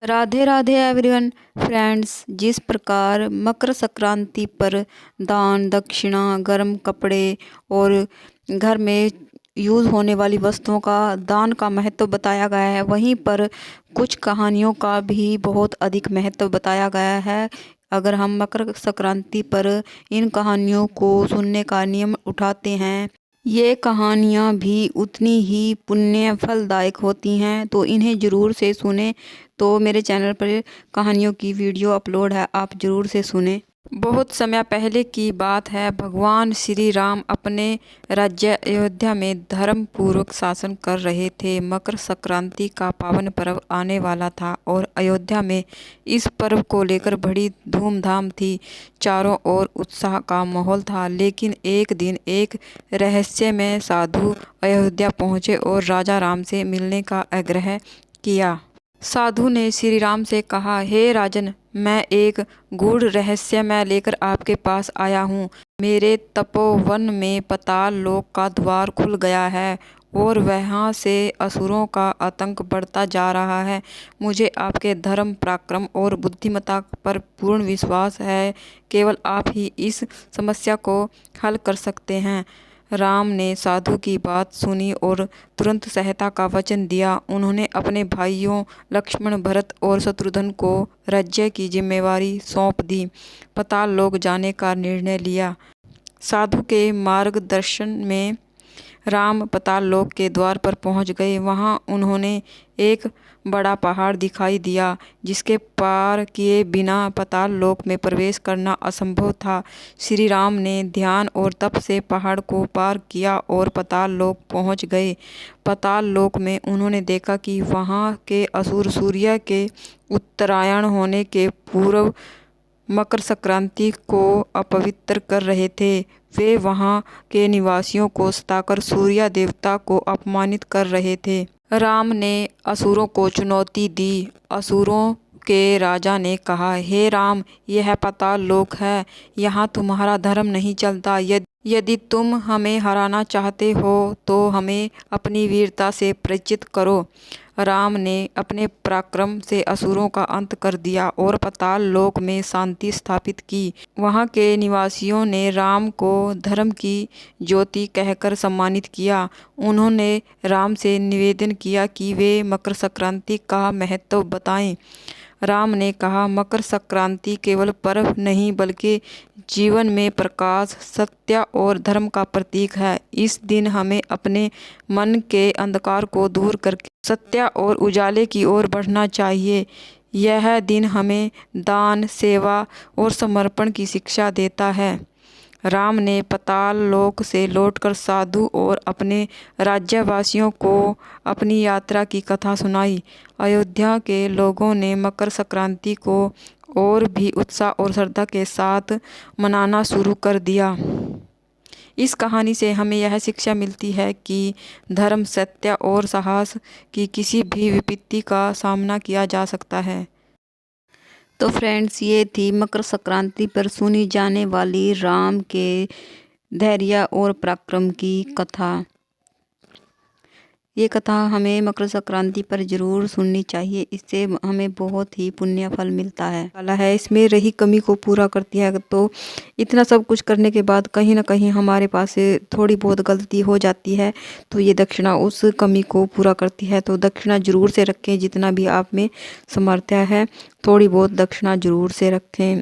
Radhe Radhe everyone friends. जिस प्रकार मकर संक्रांति पर दान दक्षिणा, गर्म कपड़े और घर में यूज़ होने वाली वस्तुओं का दान का महत्व बताया गया है, वहीं पर कुछ कहानियों का भी बहुत अधिक महत्व बताया गया है। अगर हम मकर संक्रांति पर इन कहानियों को सुनने का नियम उठाते हैं, ये कहानियाँ भी उतनी ही पुण्य फलदायक होती हैं, तो इन्हें ज़रूर से सुने। तो मेरे चैनल पर कहानियों की वीडियो अपलोड है, आप ज़रूर से सुने। बहुत समय पहले की बात है। भगवान श्री राम अपने राज्य अयोध्या में धर्म पूर्वक शासन कर रहे थे। मकर संक्रांति का पावन पर्व आने वाला था और अयोध्या में इस पर्व को लेकर बड़ी धूमधाम थी। चारों ओर उत्साह का माहौल था। लेकिन एक दिन एक रहस्यमय साधु अयोध्या पहुंचे और राजा राम से मिलने का आग्रह किया। साधु ने श्री राम से कहा, हे राजन, मैं एक गूढ़ रहस्य मैं लेकर आपके पास आया हूँ। मेरे तपोवन में पाताल लोक का द्वार खुल गया है और वहाँ से असुरों का आतंक बढ़ता जा रहा है। मुझे आपके धर्म, पराक्रम और बुद्धिमत्ता पर पूर्ण विश्वास है। केवल आप ही इस समस्या को हल कर सकते हैं। राम ने साधु की बात सुनी और तुरंत सहायता का वचन दिया। उन्होंने अपने भाइयों लक्ष्मण, भरत और शत्रुघ्न को राज्य की जिम्मेवारी सौंप दी। पाताल लोक जाने का निर्णय लिया। साधु के मार्गदर्शन में राम पाताल लोक के द्वार पर पहुंच गए। वहां उन्होंने एक बड़ा पहाड़ दिखाई दिया, जिसके पार किए बिना पाताल लोक में प्रवेश करना असंभव था। श्री राम ने ध्यान और तप से पहाड़ को पार किया और पाताल लोक पहुंच गए। पाताल लोक में उन्होंने देखा कि वहां के असुर सूर्य के उत्तरायण होने के पूर्व मकर संक्रांति को अपवित्र कर रहे थे। वे वहां के निवासियों को सताकर सूर्य देवता को अपमानित कर रहे थे। राम ने असुरों को चुनौती दी। असुरों के राजा ने कहा, हे राम, यह पाताल लोक है, यहाँ तुम्हारा धर्म नहीं चलता। यदि तुम हमें हराना चाहते हो तो हमें अपनी वीरता से परिचित करो। राम ने अपने पराक्रम से असुरों का अंत कर दिया और पाताल लोक में शांति स्थापित की। वहां के निवासियों ने राम को धर्म की ज्योति कहकर सम्मानित किया। उन्होंने राम से निवेदन किया कि वे मकर संक्रांति का महत्व बताएं। राम ने कहा, मकर संक्रांति केवल पर्व नहीं बल्कि जीवन में प्रकाश, सत्य और धर्म का प्रतीक है। इस दिन हमें अपने मन के अंधकार को दूर करके सत्य और उजाले की ओर बढ़ना चाहिए। यह दिन हमें दान, सेवा और समर्पण की शिक्षा देता है। राम ने पाताल लोक से लौटकर साधु और अपने राज्यवासियों को अपनी यात्रा की कथा सुनाई। अयोध्या के लोगों ने मकर संक्रांति को और भी उत्साह और श्रद्धा के साथ मनाना शुरू कर दिया। इस कहानी से हमें यह शिक्षा मिलती है कि धर्म, सत्य और साहस की किसी भी विपत्ति का सामना किया जा सकता है। तो फ्रेंड्स, ये थी मकर संक्रांति पर सुनी जाने वाली राम के धैर्य और पराक्रम की कथा। ये कथा हमें मकर संक्रांति पर जरूर सुननी चाहिए। इससे हमें बहुत ही पुण्य फल मिलता है। इसमें रही कमी को पूरा करती है। तो इतना सब कुछ करने के बाद कहीं ना कहीं हमारे पास से थोड़ी बहुत गलती हो जाती है, तो ये दक्षिणा उस कमी को पूरा करती है। तो दक्षिणा जरूर से रखें, जितना भी आप में सामर्थ्य है थोड़ी बहुत दक्षिणा जरूर से रखें।